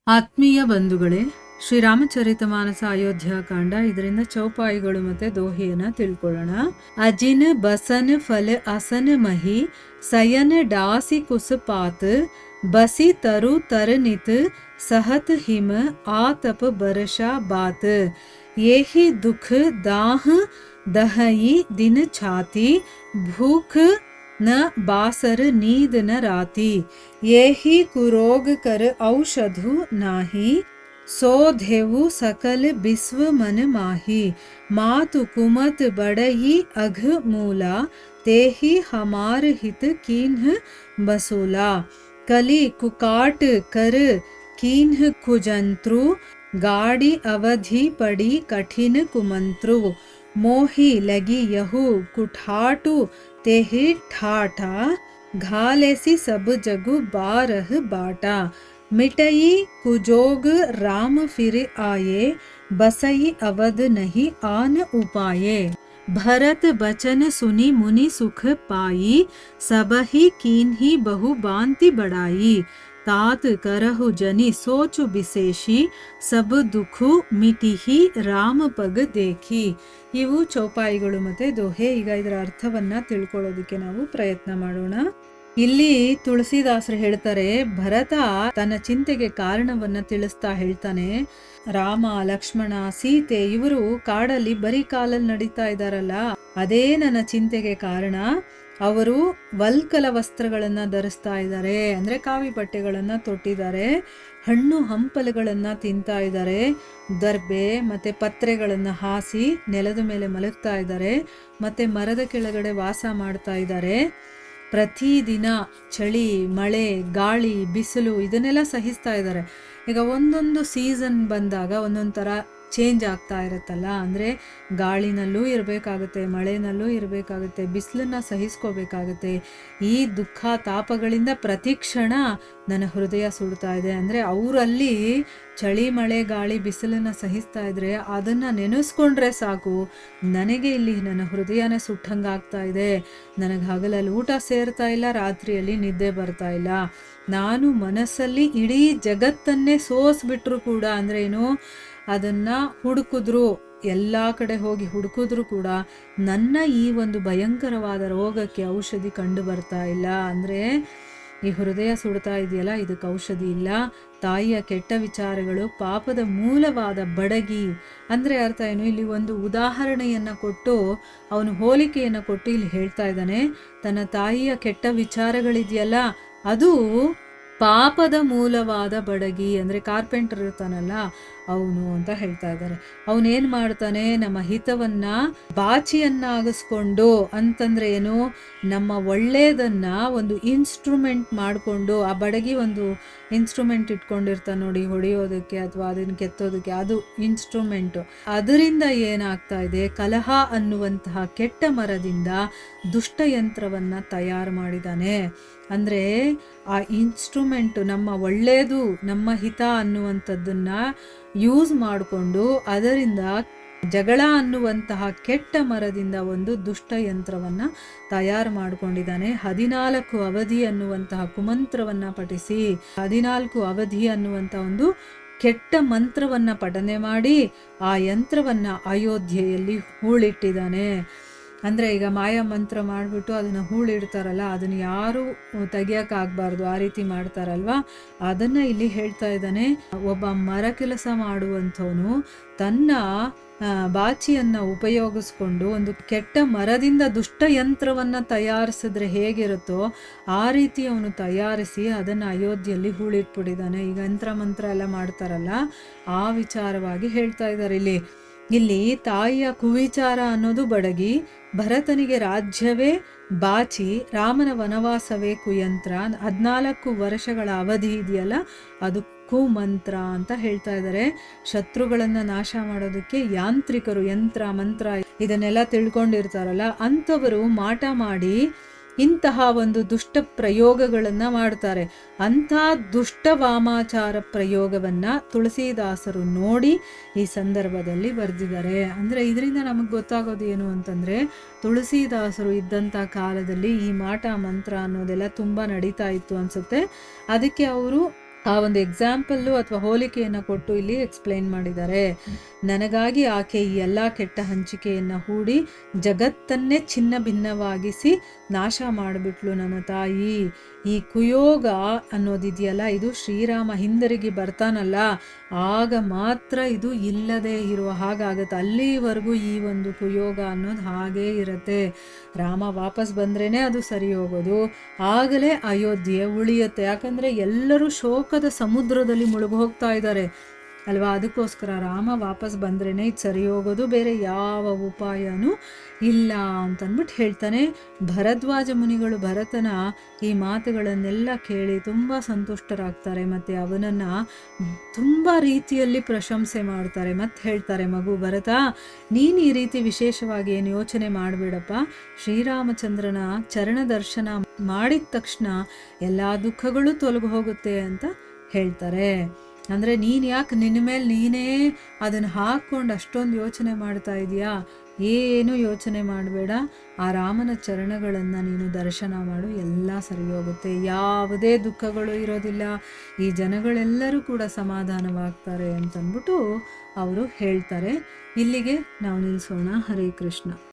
ಆತ್ಮೀಯ ಬಂಧುಗಳೇ, ಶ್ರೀರಾಮಚರಿತಮಾನಸ ಅಯೋಧ್ಯಾಕಾಂಡ, ಇದರಿಂದ ಚೌಪಾಯಿಗಳು ಮತ್ತೆ ದೋಹೆಯನ್ನ ತಿಳ್ಕೊಳ್ಳೋಣ. ಅಜಿನ್ ಬಸನ್ ಫಲ ಅಸನ್ ಮಹಿ ಸಯನ್ ಡಾಸಿ ಕುಸಪಾತ್ ಬಸಿ ತರು ತರನಿತ್ ಸಹತ್ ಹಿಮ ಆತಪ ಬರಷಾ ಬಾತ್ ಯೇಹಿ ದುಃಖ दाह दहई दिन छाती भूख न बासर नींद न राती येहि कुरोग कर औषधु नाही सो धेवु सकल बिस्व मन माही मातु कुमत बड़ई अघ मूला तेहि हमार हित कीन्ह बसूला कली कुकाट कर कीन्ह कुजंत्रु गाड़ी अवधि पड़ी कठिन कुमंत्रु मोही लगी यहु कुठाटु तेहि ठाठा घालेसी सब जगु बारह बाटा मिटई कुजोग राम फिर आये बसई अवध नहीं आन उपाये भरत बचन सुनी मुनि सुख पाई सबहि कीन्ही बहु बांति बढ़ाई तात करहु जनि सोचु विशेषी सब दुखु ಮಿಟಿಹಿ ರಾಮ ಪಗ ದೇಖಿ. ಇವು ಚೌಪಾಯಿಗಳು ಮತ್ತೆ ದೋಹೆ. ಈಗ ಇದರ ಅರ್ಥವನ್ನ ತಿಳ್ಕೊಳ್ಳೋದಕ್ಕೆ ನಾವು ಪ್ರಯತ್ನ ಮಾಡೋಣ. ಇಲ್ಲಿ ತುಳಸಿದಾಸರು ಹೇಳ್ತಾರೆ, ಭರತ ತನ್ನ ಚಿಂತೆಗೆ ಕಾರಣವನ್ನ ತಿಳಿಸ್ತಾ ಹೇಳ್ತಾನೆ, ರಾಮ ಲಕ್ಷ್ಮಣ ಸೀತೆ ಇವರು ಕಾಡಲ್ಲಿ ಬರೀ ಕಾಲಲ್ಲಿ ನಡೀತಾ ಇದ್ದಾರಲ್ಲ, ಅದೇ ನನ್ನ ಚಿಂತೆಗೆ ಕಾರಣ. ಅವರು ವಲ್ಕಲ ವಸ್ತ್ರಗಳನ್ನ ಧರಿಸ್ತಾ ಇದ್ದಾರೆ, ಅಂದ್ರೆ ಕಾವಿ ಬಟ್ಟೆಗಳನ್ನ ತೊಟ್ಟಿದ್ದಾರೆ, ಹಣ್ಣು ಹಂಪಲುಗಳನ್ನ ತಿಂತಾ ಇದ್ದಾರೆ, ದರ್ಬೆ ಮತ್ತೆ ಪತ್ರೆಗಳನ್ನ ಹಾಸಿ ನೆಲದ ಮೇಲೆ ಮಲಗ್ತಾ ಇದ್ದಾರೆ, ಮತ್ತೆ ಮರದ ಕೆಳಗಡೆ ವಾಸ ಮಾಡ್ತಾ ಇದ್ದಾರೆ. ಪ್ರತಿದಿನ ಚಳಿ, ಮಳೆ, ಗಾಳಿ, ಬಿಸಿಲು ಇದನ್ನೆಲ್ಲ ಸಹಿಸ್ತಾ ಇದ್ದಾರೆ. ಈಗ ಒಂದೊಂದು ಸೀಸನ್ ಬಂದಾಗ ಒಂದೊಂದು ಥರ ಚೇಂಜ್ ಆಗ್ತಾ ಇರುತ್ತಲ್ಲ, ಅಂದರೆ ಗಾಳಿನಲ್ಲೂ ಇರಬೇಕಾಗುತ್ತೆ, ಮಳೆನಲ್ಲೂ ಇರಬೇಕಾಗುತ್ತೆ, ಬಿಸಿಲನ್ನ ಸಹಿಸ್ಕೋಬೇಕಾಗುತ್ತೆ. ಈ ದುಃಖ ತಾಪಗಳಿಂದ ಪ್ರತಿಕ್ಷಣ ನನ್ನ ಹೃದಯ ಸುಡ್ತಾ ಇದೆ. ಅಂದರೆ ಅವರಲ್ಲಿ ಚಳಿ, ಮಳೆ, ಗಾಳಿ, ಬಿಸಿಲನ್ನು ಸಹಿಸ್ತಾ ಇದ್ರೆ ಅದನ್ನು ನೆನೆಸ್ಕೊಂಡ್ರೆ ಸಾಕು, ನನಗೆ ಇಲ್ಲಿ ನನ್ನ ಹೃದಯನೇ ಸುಟ್ಟಂಗಾಗ್ತಾ ಇದೆ. ನನಗೆ ಹಗಲಲ್ಲಿ ಊಟ ಸೇರ್ತಾ ಇಲ್ಲ, ರಾತ್ರಿಯಲ್ಲಿ ನಿದ್ದೆ ಬರ್ತಾ ಇಲ್ಲ. ನಾನು ಮನಸ್ಸಲ್ಲಿ ಇಡೀ ಜಗತ್ತನ್ನೇ ಸೋಸ್ಬಿಟ್ರು ಕೂಡ, ಅಂದ್ರೆ ಏನು, ಅದನ್ನ ಹುಡುಕಿದ್ರು, ಎಲ್ಲ ಕಡೆ ಹೋಗಿ ಹುಡುಕಿದ್ರು ಕೂಡ ನನ್ನ ಈ ಒಂದು ಭಯಂಕರವಾದ ರೋಗಕ್ಕೆ ಔಷಧಿ ಕಂಡು ಬರ್ತಾ ಇಲ್ಲ. ಅಂದರೆ ಈ ಹೃದಯ ಸುಡ್ತಾ ಇದೆಯಲ್ಲ, ಇದಕ್ಕೆ ಔಷಧಿ ಇಲ್ಲ. ತಾಯಿಯ ಕೆಟ್ಟ ವಿಚಾರಗಳು ಪಾಪದ ಮೂಲವಾದ ಬಡಗಿ. ಅಂದರೆ ಅರ್ಥ ಏನು, ಇಲ್ಲಿ ಒಂದು ಉದಾಹರಣೆಯನ್ನು ಕೊಟ್ಟು, ಅವನು ಹೋಲಿಕೆಯನ್ನು ಕೊಟ್ಟು ಇಲ್ಲಿ ಹೇಳ್ತಾ ಇದ್ದಾನೆ, ತನ್ನ ತಾಯಿಯ ಕೆಟ್ಟ ವಿಚಾರಗಳಿದೆಯಲ್ಲ ಅದು ಪಾಪದ ಮೂಲವಾದ ಬಡಗಿ. ಅಂದರೆ ಕಾರ್ಪೆಂಟರ್ ಇರ್ತಾನಲ್ಲ ಅವನು ಅಂತ ಹೇಳ್ತಾ ಇದ್ದಾರೆ. ಅವನೇನು ಮಾಡ್ತಾನೆ, ನಮ್ಮ ಹಿತವನ್ನ ಬಾಚಿಯನ್ನಾಗಿಸ್ಕೊಂಡು, ಅಂತಂದ್ರೆ ಏನು, ನಮ್ಮ ಒಳ್ಳೇದನ್ನ ಒಂದು ಇನ್ಸ್ಟ್ರೂಮೆಂಟ್ ಮಾಡಿಕೊಂಡು, ಆ ಬಡಗಿ ಒಂದು ಇನ್ಸ್ಟ್ರೂಮೆಂಟ್ ಇಟ್ಕೊಂಡಿರ್ತಾನೆ ನೋಡಿ, ಹೊಡೆಯೋದಕ್ಕೆ ಅಥವಾ ಅದನ್ನು ಕೆತ್ತೋದಕ್ಕೆ, ಅದು ಇನ್ಸ್ಟ್ರೂಮೆಂಟು. ಅದರಿಂದ ಏನಾಗ್ತಾ ಇದೆ, ಕಲಹ ಅನ್ನುವಂತಹ ಕೆಟ್ಟ ಮರದಿಂದ ದುಷ್ಟಯಂತ್ರವನ್ನ ತಯಾರು ಮಾಡಿದ್ದಾನೆ. ಅಂದರೆ ಆ ಇನ್ಸ್ಟ್ರೂಮೆಂಟು ನಮ್ಮ ಒಳ್ಳೆಯದು, ನಮ್ಮ ಹಿತ ಅನ್ನುವಂಥದ್ದನ್ನ ಯೂಸ್ ಮಾಡಿಕೊಂಡು ಅದರಿಂದ ಜಗಳ ಅನ್ನುವಂತಹ ಕೆಟ್ಟ ಮರದಿಂದ ಒಂದು ದುಷ್ಟ ಯಂತ್ರವನ್ನ ತಯಾರು ಮಾಡಿಕೊಂಡಿದ್ದಾನೆ. 14 ಅವಧಿ ಅನ್ನುವಂತಹ ಕುಮಂತ್ರವನ್ನ ಪಠಿಸಿ, 14 ಅವಧಿ ಅನ್ನುವಂಥ ಒಂದು ಕೆಟ್ಟ ಮಂತ್ರವನ್ನ ಪಠನೆ ಮಾಡಿ ಆ ಯಂತ್ರವನ್ನ ಅಯೋಧ್ಯೆಯಲ್ಲಿ ಹೂಳಿಟ್ಟಿದ್ದಾನೆ. ಅಂದರೆ ಈಗ ಮಾಯಾ ಮಂತ್ರ ಮಾಡಿಬಿಟ್ಟು ಅದನ್ನು ಹೂಳಿಡ್ತಾರಲ್ಲ, ಅದನ್ನು ಯಾರು ತೆಗಿಯೋಕ್ಕಾಗಬಾರ್ದು, ಆ ರೀತಿ ಮಾಡ್ತಾರಲ್ವಾ, ಅದನ್ನು ಇಲ್ಲಿ ಹೇಳ್ತಾ ಇದ್ದಾನೆ. ಒಬ್ಬ ಮರ ಕೆಲಸ ಮಾಡುವಂಥವನು ತನ್ನ ಬಾಚಿಯನ್ನು ಉಪಯೋಗಿಸ್ಕೊಂಡು ಒಂದು ಕೆಟ್ಟ ಮರದಿಂದ ದುಷ್ಟ ಯಂತ್ರವನ್ನು ತಯಾರಿಸಿದ್ರೆ ಹೇಗಿರುತ್ತೋ ಆ ರೀತಿ ಅವನು ತಯಾರಿಸಿ ಅದನ್ನು ಅಯೋಧ್ಯೆಯಲ್ಲಿ ಹೂಳಿಟ್ಬಿಟ್ಟಿದ್ದಾನೆ. ಈಗ ಯಂತ್ರ ಮಂತ್ರ ಎಲ್ಲ ಮಾಡ್ತಾರಲ್ಲ, ಆ ವಿಚಾರವಾಗಿ ಹೇಳ್ತಾ ಇದ್ದಾರೆ ಇಲ್ಲಿ ತಾಯಿಯ ಕುವಿಚಾರ ಅನ್ನೋದು ಬಡಗಿ, ಭರತನಿಗೆ ರಾಜ್ಯವೇ ಬಾಚಿ, ರಾಮನ ವನವಾಸವೇ ಕುಯಂತ್ರ, 14 ವರ್ಷಗಳ ಅವಧಿ ಇದೆಯಲ್ಲ ಅದು ಕುಮಂತ್ರ ಅಂತ ಹೇಳ್ತಾ ಇದ್ದಾರೆ. ಶತ್ರುಗಳನ್ನ ನಾಶ ಮಾಡೋದಕ್ಕೆ ಯಾಂತ್ರಿಕರು, ಯಂತ್ರ ಮಂತ್ರ ಇದನ್ನೆಲ್ಲ ತಿಳ್ಕೊಂಡಿರ್ತಾರಲ್ಲ, ಅಂಥವರು ಮಾಟ ಮಾಡಿ ಇಂತಹ ಒಂದು ದುಷ್ಟ ಪ್ರಯೋಗಗಳನ್ನ ಮಾಡ್ತಾರೆ. ಅಂಥ ದುಷ್ಟ ವಾಮಾಚಾರ ಪ್ರಯೋಗವನ್ನ ತುಳಸಿದಾಸರು ನೋಡಿ ಈ ಸಂದರ್ಭದಲ್ಲಿ ಬರೆದಿದ್ದಾರೆ. ಅಂದ್ರೆ ಇದರಿಂದ ನಮಗೆ ಗೊತ್ತಾಗೋದು ಏನು ಅಂತಂದ್ರೆ, ತುಳಸಿದಾಸರು ಇದ್ದಂಥ ಕಾಲದಲ್ಲಿ ಈ ಮಾಟ ಮಂತ್ರ ಅನ್ನೋದೆಲ್ಲ ತುಂಬಾ ನಡೀತಾ ಇತ್ತು ಅನ್ಸುತ್ತೆ. ಅದಕ್ಕೆ ಅವರು ಆ ಒಂದು ಎಕ್ಸಾಂಪಲ್ಲು ಅಥವಾ ಹೋಲಿಕೆಯನ್ನು ಕೊಟ್ಟು ಇಲ್ಲಿ ಎಕ್ಸ್ಪ್ಲೈನ್ ಮಾಡಿದ್ದಾರೆ. ನನಗಾಗಿ ಆಕೆ ಈ ಎಲ್ಲ ಕೆಟ್ಟ ಹಂಚಿಕೆಯನ್ನು ಹೂಡಿ ಜಗತ್ತನ್ನೇ ಚಿನ್ನ ಭಿನ್ನವಾಗಿಸಿ ನಾಶ ಮಾಡಿಬಿಟ್ಲು ನನ್ನ ತಾಯಿ. ಈ ಕುಯೋಗ ಅನ್ನೋದಿದೆಯಲ್ಲ, ಇದು ಶ್ರೀರಾಮ ಹಿಂದಿರುಗಿ ಬರ್ತಾನಲ್ಲ ಆಗ ಮಾತ್ರ ಇದು ಇಲ್ಲದೆ ಇರುವ ಹಾಗಾಗತ್ತೆ. ಅಲ್ಲಿವರೆಗೂ ಈ ಒಂದು ಕುಯೋಗ ಅನ್ನೋದು ಹಾಗೇ ಇರುತ್ತೆ. ರಾಮ ವಾಪಸ್ ಬಂದ್ರೇ ಅದು ಸರಿ ಹೋಗೋದು, ಆಗಲೇ ಅಯೋಧ್ಯೆ ಉಳಿಯುತ್ತೆ. ಯಾಕಂದರೆ ಎಲ್ಲರೂ ಶೋಕದ ಸಮುದ್ರದಲ್ಲಿ ಮುಳುಗು ಹೋಗ್ತಾ ಇದ್ದಾರೆ ಅಲ್ವಾ. ಅದಕ್ಕೋಸ್ಕರ ರಾಮ ವಾಪಸ್ ಬಂದ್ರೇ ಇದು ಸರಿ ಹೋಗೋದು, ಬೇರೆ ಯಾವ ಉಪಾಯನೂ ಇಲ್ಲ ಅಂತಂದ್ಬಿಟ್ಟು ಹೇಳ್ತಾನೆ. ಭರದ್ವಾಜ ಮುನಿಗಳು ಭರತನ ಈ ಮಾತುಗಳನ್ನೆಲ್ಲ ಕೇಳಿ ತುಂಬ ಸಂತುಷ್ಟರಾಗ್ತಾರೆ ಮತ್ತು ಅವನನ್ನು ತುಂಬ ರೀತಿಯಲ್ಲಿ ಪ್ರಶಂಸೆ ಮಾಡ್ತಾರೆ. ಮತ್ತು ಹೇಳ್ತಾರೆ, ಮಗು ಭರತ, ನೀನು ಈ ರೀತಿ ವಿಶೇಷವಾಗಿ ಏನು ಯೋಚನೆ ಮಾಡಬೇಡಪ್ಪ. ಶ್ರೀರಾಮಚಂದ್ರನ ಚರಣ ದರ್ಶನ ಮಾಡಿದ ತಕ್ಷಣ ಎಲ್ಲ ದುಃಖಗಳು ತೊಲಗು ಹೋಗುತ್ತೆ ಅಂತ ಹೇಳ್ತಾರೆ. ಅಂದರೆ ನೀನು ಯಾಕೆ ನಿನ್ನ ಮೇಲೆ ನೀನೇ ಅದನ್ನು ಹಾಕ್ಕೊಂಡು ಅಷ್ಟೊಂದು ಯೋಚನೆ ಮಾಡ್ತಾ ಇದೆಯಾ? ಏನು ಯೋಚನೆ ಮಾಡಬೇಡ. ಆ ರಾಮನ ಚರಣಗಳನ್ನು ನೀನು ದರ್ಶನ ಮಾಡು, ಎಲ್ಲ ಸರಿ ಹೋಗುತ್ತೆ, ಯಾವುದೇ ದುಃಖಗಳು ಇರೋದಿಲ್ಲ, ಈ ಜನಗಳೆಲ್ಲರೂ ಕೂಡ ಸಮಾಧಾನವಾಗ್ತಾರೆ ಅಂತಂದ್ಬಿಟ್ಟು ಅವರು ಹೇಳ್ತಾರೆ. ಇಲ್ಲಿಗೆ ನಾವು ನಿಲ್ಲಿಸೋಣ. ಹರೇ ಕೃಷ್ಣ.